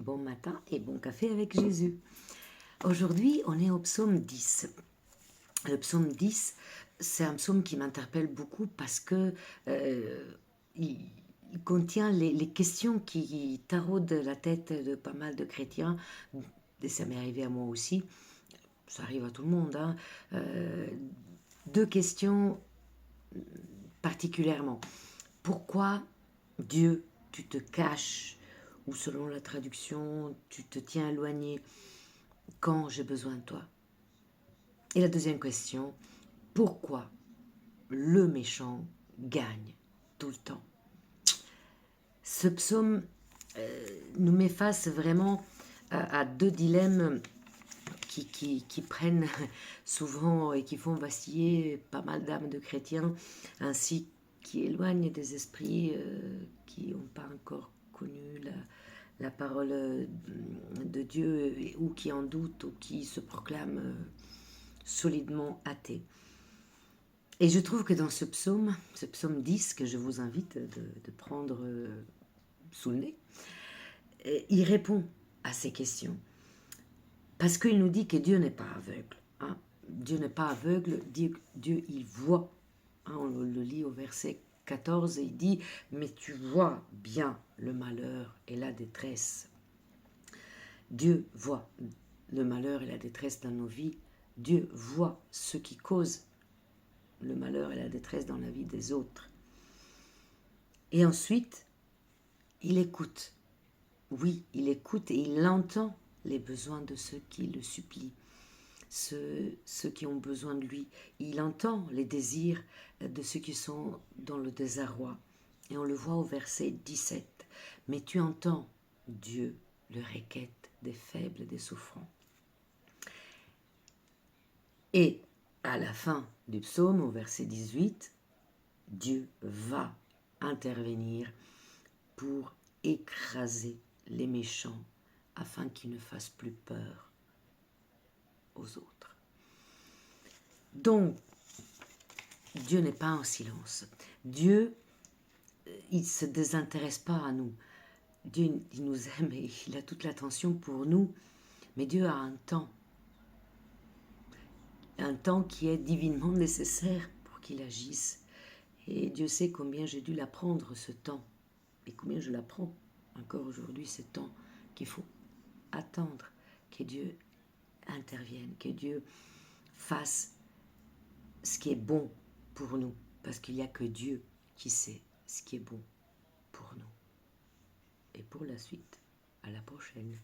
Bon matin et bon café avec Jésus. Aujourd'hui, on est au psaume 10. Le psaume 10, c'est un psaume qui m'interpelle beaucoup parce que il contient les questions qui taraudent la tête de pas mal de chrétiens. Et ça m'est arrivé à moi aussi. Ça arrive à tout le monde, hein. Deux questions particulièrement. Pourquoi Dieu, tu te caches, ou selon la traduction, tu te tiens éloigné quand j'ai besoin de toi? Et la deuxième question, pourquoi le méchant gagne tout le temps? Ce psaume nous met face vraiment à deux dilemmes qui prennent souvent et qui font vaciller pas mal d'âmes de chrétiens, ainsi qui éloignent des esprits qui n'ont pas encore connu la parole de Dieu ou qui en doutent ou qui se proclament solidement athées. Et je trouve que dans ce psaume 10, que je vous invite de prendre sous le nez, il répond à ces questions. Parce qu'il nous dit que Dieu n'est pas aveugle. Hein. Dieu n'est pas aveugle, Dieu il voit. Hein, on le lit au verset 14 et il dit « Mais tu vois bien le malheur et la détresse. » Dieu voit le malheur et la détresse dans nos vies. Dieu voit ce qui cause le malheur et la détresse dans la vie des autres. Et ensuite, il écoute. Oui, il écoute et il entend les besoins de ceux qui le supplient, ceux qui ont besoin de lui. Il entend les désirs de ceux qui sont dans le désarroi. Et on le voit au verset 17. « Mais tu entends, Dieu, le requête des faibles et des souffrants. » Et à la fin du psaume, au verset 18, Dieu va intervenir pour écraser les méchants afin qu'ils ne fassent plus peur aux autres. Donc, Dieu n'est pas en silence. Dieu, il ne se désintéresse pas à nous. Dieu, il nous aime et il a toute l'attention pour nous. Mais Dieu a un temps qui est divinement nécessaire pour qu'il agisse. Et Dieu sait combien j'ai dû l'apprendre, ce temps. Et combien je l'apprends encore aujourd'hui, ce temps qu'il faut attendre que Dieu intervienne, que Dieu fasse ce qui est bon pour nous, parce qu'il n'y a que Dieu qui sait ce qui est bon pour nous. Et pour la suite, à la prochaine.